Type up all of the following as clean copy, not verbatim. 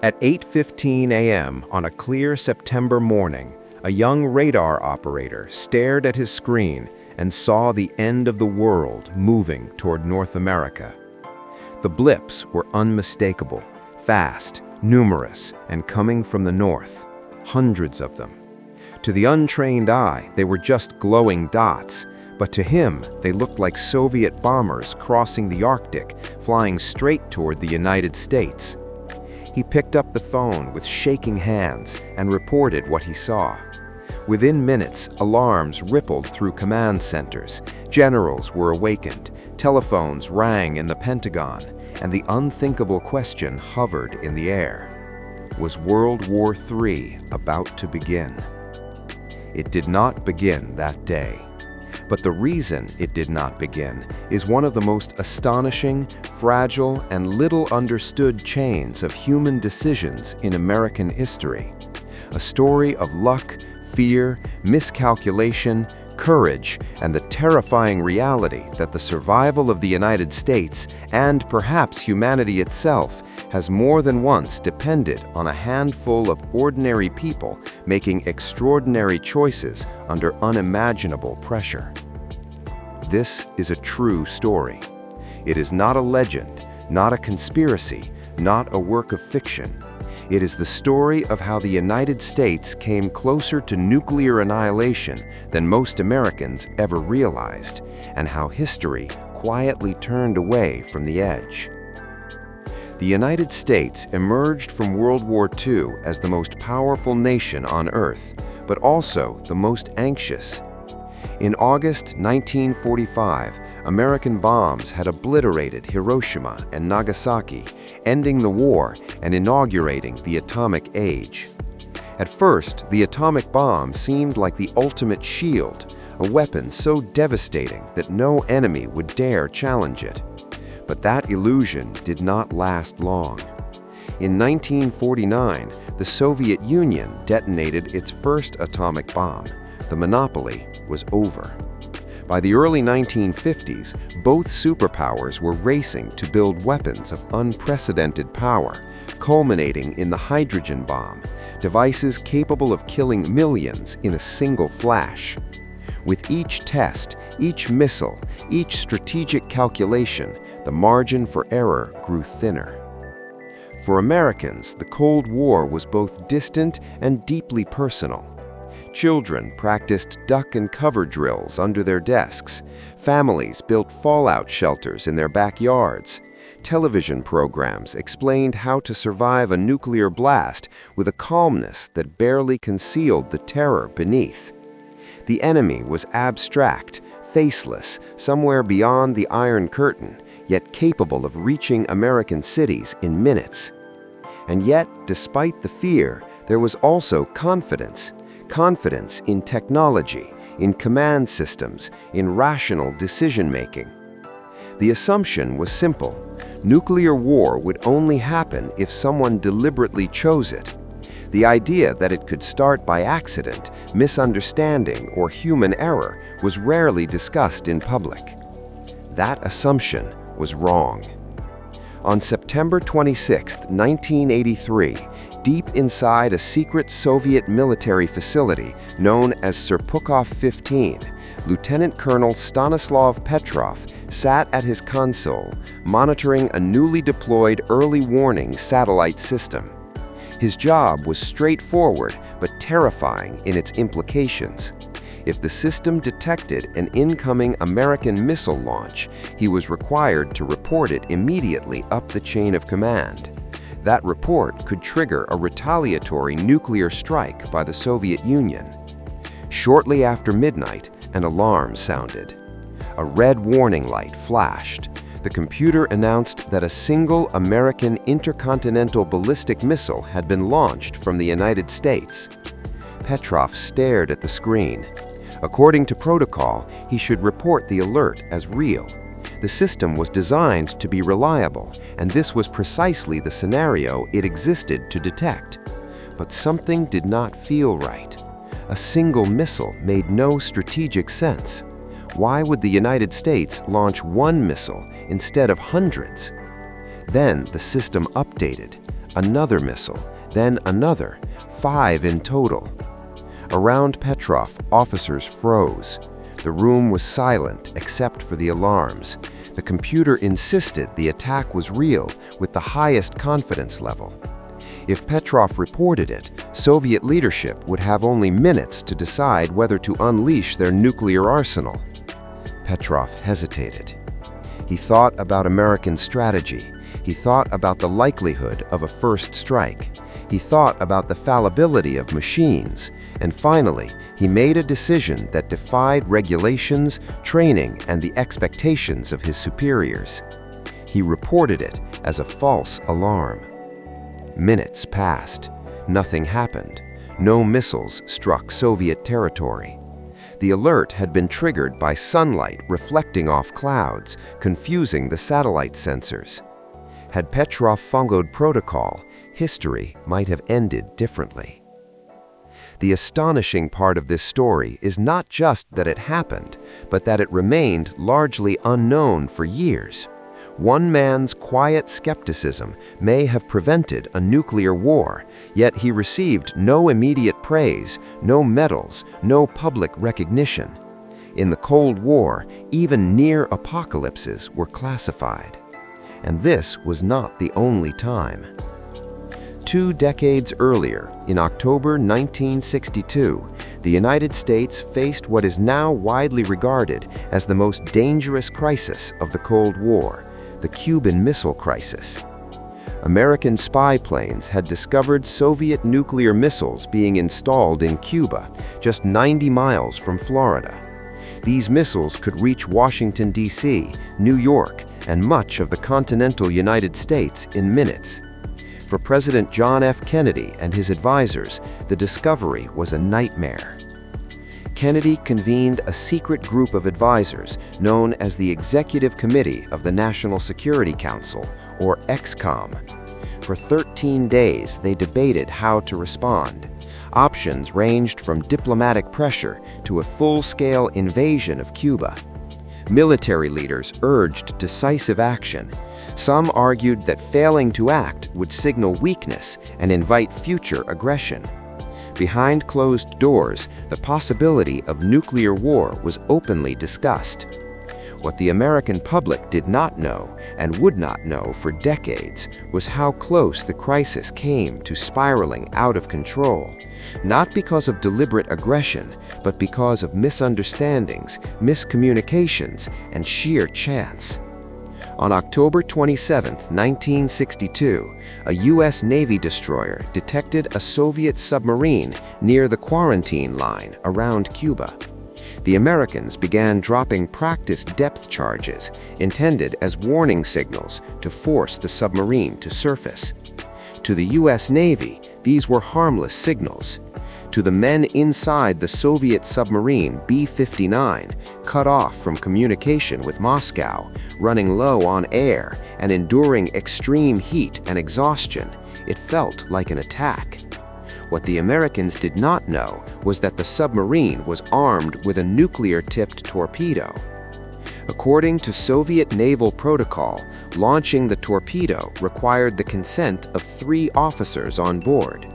At 8:15 a.m. on a clear September morning, a young radar operator stared at his screen and saw the end of the world moving toward North America. The blips were unmistakable, fast, numerous, and coming from the north, hundreds of them. To the untrained eye, they were just glowing dots, but to him, they looked like Soviet bombers crossing the Arctic, flying straight toward the United States. He picked up the phone with shaking hands and reported what he saw. Within minutes, alarms rippled through command centers, generals were awakened, telephones rang in the Pentagon, and the unthinkable question hovered in the air. Was World War III about to begin? It did not begin that day. But the reason it did not begin is one of the most astonishing, fragile, and little understood chains of human decisions in American history. A story of luck, fear, miscalculation, courage, and the terrifying reality that the survival of the United States, and perhaps humanity itself, has more than once depended on a handful of ordinary people making extraordinary choices under unimaginable pressure. This is a true story. It is not a legend, not a conspiracy, not a work of fiction. It is the story of how the United States came closer to nuclear annihilation than most Americans ever realized, and how history quietly turned away from the edge. The United States emerged from World War II as the most powerful nation on Earth, but also the most anxious. In August 1945, American bombs had obliterated Hiroshima and Nagasaki, ending the war and inaugurating the atomic age. At first, the atomic bomb seemed like the ultimate shield, a weapon so devastating that no enemy would dare challenge it. But that illusion did not last long. In 1949, the Soviet Union detonated its first atomic bomb. The monopoly was over. By the early 1950s, both superpowers were racing to build weapons of unprecedented power, culminating in the hydrogen bomb, devices capable of killing millions in a single flash. With each test, each missile, each strategic calculation, the margin for error grew thinner. For Americans, the Cold War was both distant and deeply personal. Children practiced duck and cover drills under their desks. Families built fallout shelters in their backyards. Television programs explained how to survive a nuclear blast with a calmness that barely concealed the terror beneath. The enemy was abstract, faceless, somewhere beyond the Iron Curtain, yet capable of reaching American cities in minutes. And yet, despite the fear, there was also confidence. Confidence in technology, in command systems, in rational decision-making. The assumption was simple. Nuclear war would only happen if someone deliberately chose it. The idea that it could start by accident, misunderstanding, or human error was rarely discussed in public. That assumption was wrong. On September 26, 1983, deep inside a secret Soviet military facility known as Serpukhov 15, Lieutenant Colonel Stanislav Petrov sat at his console, monitoring a newly deployed early warning satellite system. His job was straightforward but terrifying in its implications. If the system detected an incoming American missile launch, he was required to report it immediately up the chain of command. That report could trigger a retaliatory nuclear strike by the Soviet Union. Shortly after midnight, an alarm sounded. A red warning light flashed. The computer announced that a single American intercontinental ballistic missile had been launched from the United States. Petrov stared at the screen. According to protocol, he should report the alert as real. The system was designed to be reliable, and this was precisely the scenario it existed to detect. But something did not feel right. A single missile made no strategic sense. Why would the United States launch one missile instead of hundreds? Then the system updated. Another missile, then another, 5 in total. Around Petrov, officers froze. The room was silent except for the alarms. The computer insisted the attack was real with the highest confidence level. If Petrov reported it, Soviet leadership would have only minutes to decide whether to unleash their nuclear arsenal. Petrov hesitated. He thought about American strategy. He thought about the likelihood of a first strike. He thought about the fallibility of machines. And finally, he made a decision that defied regulations, training, and the expectations of his superiors. He reported it as a false alarm. Minutes passed. Nothing happened. No missiles struck Soviet territory. The alert had been triggered by sunlight reflecting off clouds, confusing the satellite sensors. Had Petrov followed protocol, history might have ended differently. The astonishing part of this story is not just that it happened, but that it remained largely unknown for years. One man's quiet skepticism may have prevented a nuclear war, yet he received no immediate praise, no medals, no public recognition. In the Cold War, even near apocalypses were classified. And this was not the only time. 2 decades earlier, in October 1962, the United States faced what is now widely regarded as the most dangerous crisis of the Cold War, the Cuban Missile Crisis. American spy planes had discovered Soviet nuclear missiles being installed in Cuba, just 90 miles from Florida. These missiles could reach Washington, D.C., New York, and much of the continental United States in minutes. For President John F. Kennedy and his advisors, the discovery was a nightmare. Kennedy convened a secret group of advisors known as the Executive Committee of the National Security Council, or EXCOM. For 13 days, they debated how to respond. Options ranged from diplomatic pressure to a full-scale invasion of Cuba. Military leaders urged decisive action. Some argued that failing to act would signal weakness and invite future aggression. Behind closed doors, the possibility of nuclear war was openly discussed. What the American public did not know, and would not know for decades, was how close the crisis came to spiraling out of control, not because of deliberate aggression, but because of misunderstandings, miscommunications, and sheer chance. On October 27, 1962, a U.S. Navy destroyer detected a Soviet submarine near the quarantine line around Cuba. The Americans began dropping practice depth charges intended as warning signals to force the submarine to surface. To the U.S. Navy, these were harmless signals. To the men inside the Soviet submarine B-59, cut off from communication with Moscow, running low on air, and enduring extreme heat and exhaustion, it felt like an attack. What the Americans did not know was that the submarine was armed with a nuclear-tipped torpedo. According to Soviet naval protocol, launching the torpedo required the consent of 3 officers on board.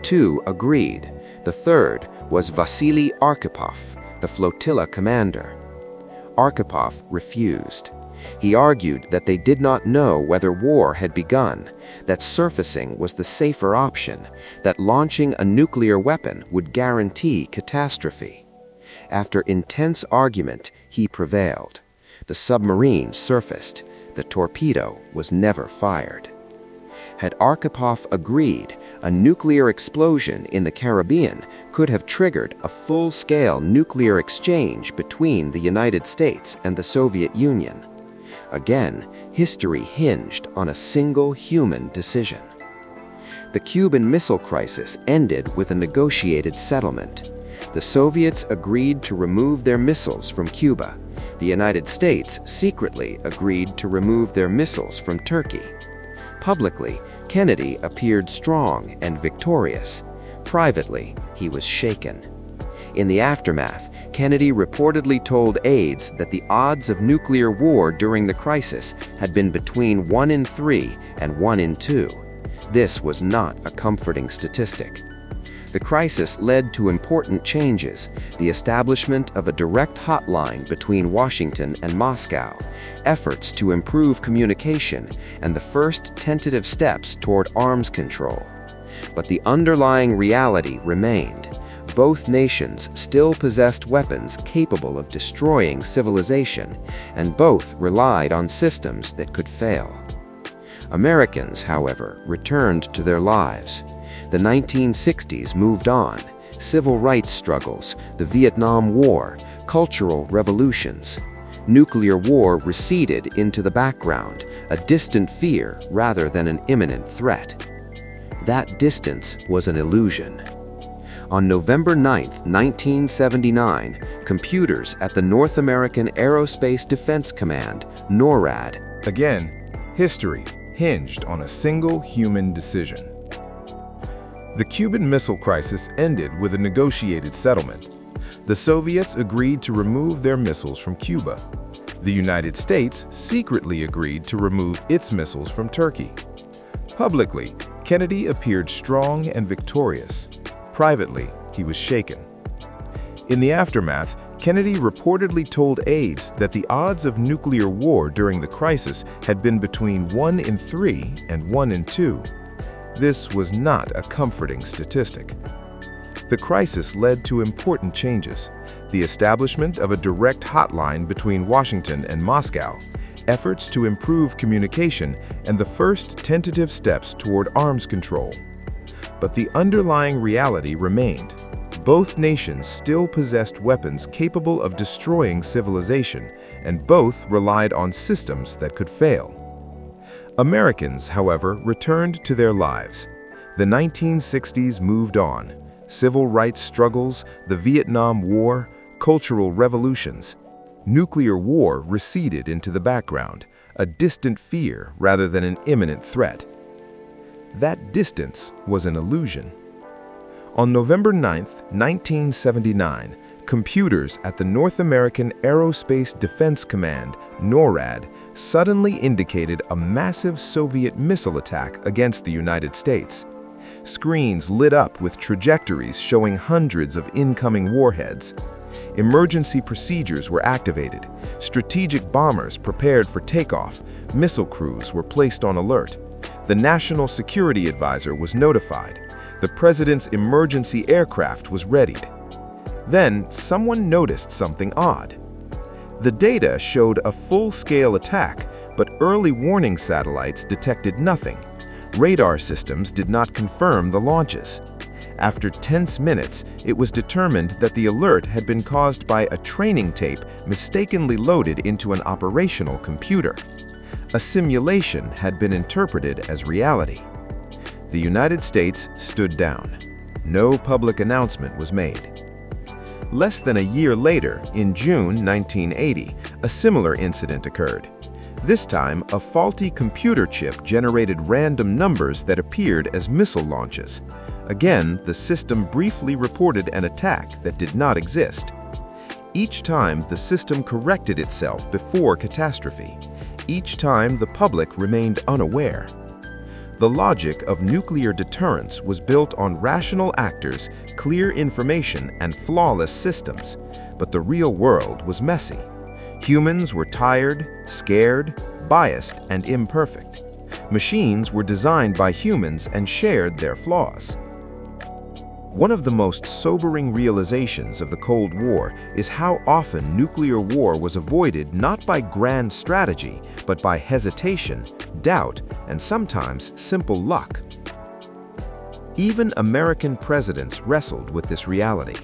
2 agreed. The third was Vasily Arkhipov, the flotilla commander. Arkhipov refused. He argued that they did not know whether war had begun, that surfacing was the safer option, that launching a nuclear weapon would guarantee catastrophe. After intense argument, he prevailed. The submarine surfaced. The torpedo was never fired. Had Arkhipov agreed, a nuclear explosion in the Caribbean could have triggered a full-scale nuclear exchange between the United States and the Soviet Union. Again, history hinged on a single human decision. The Cuban Missile Crisis ended with a negotiated settlement. The Soviets agreed to remove their missiles from Cuba. The United States secretly agreed to remove their missiles from Turkey. Publicly, Kennedy appeared strong and victorious. Privately, he was shaken. In the aftermath, Kennedy reportedly told aides that the odds of nuclear war during the crisis had been between 1 in 3 and 1 in 2. This was not a comforting statistic. The crisis led to important changes: the establishment of a direct hotline between Washington and Moscow, efforts to improve communication, and the first tentative steps toward arms control. But the underlying reality remained. Both nations still possessed weapons capable of destroying civilization, and both relied on systems that could fail. Americans, however, returned to their lives. The 1960s moved on. Civil rights struggles, the Vietnam War, cultural revolutions. Nuclear war receded into the background, a distant fear rather than an imminent threat. That distance was an illusion. On November 9, 1979, computers at the North American Aerospace Defense Command, NORAD. Again, history hinged on a single human decision. The Cuban Missile Crisis ended with a negotiated settlement. The Soviets agreed to remove their missiles from Cuba. The United States secretly agreed to remove its missiles from Turkey. Publicly, Kennedy appeared strong and victorious. Privately, he was shaken. In the aftermath, Kennedy reportedly told aides that the odds of nuclear war during the crisis had been between 1 in 3 and 1 in 2. This was not a comforting statistic. The crisis led to important changes: the establishment of a direct hotline between Washington and Moscow, efforts to improve communication, and the first tentative steps toward arms control. But the underlying reality remained. Both nations still possessed weapons capable of destroying civilization, and both relied on systems that could fail. Americans, however, returned to their lives. The 1960s moved on. Civil rights struggles, the Vietnam War, cultural revolutions. Nuclear war receded into the background, a distant fear rather than an imminent threat. That distance was an illusion. On November 9, 1979, computers at the North American Aerospace Defense Command, NORAD, suddenly indicated a massive Soviet missile attack against the United States. Screens lit up with trajectories showing hundreds of incoming warheads. Emergency procedures were activated. Strategic bombers prepared for takeoff. Missile crews were placed on alert. The National Security Advisor was notified. The president's emergency aircraft was readied. Then, someone noticed something odd. The data showed a full-scale attack, but early warning satellites detected nothing. Radar systems did not confirm the launches. After tense minutes, it was determined that the alert had been caused by a training tape mistakenly loaded into an operational computer. A simulation had been interpreted as reality. The United States stood down. No public announcement was made. Less than a year later, in June 1980, a similar incident occurred. This time, a faulty computer chip generated random numbers that appeared as missile launches. Again, the system briefly reported an attack that did not exist. Each time, the system corrected itself before catastrophe. Each time, the public remained unaware. The logic of nuclear deterrence was built on rational actors, clear information, and flawless systems. But the real world was messy. Humans were tired, scared, biased, and imperfect. Machines were designed by humans and shared their flaws. One of the most sobering realizations of the Cold War is how often nuclear war was avoided not by grand strategy, but by hesitation, doubt, and sometimes simple luck. Even American presidents wrestled with this reality.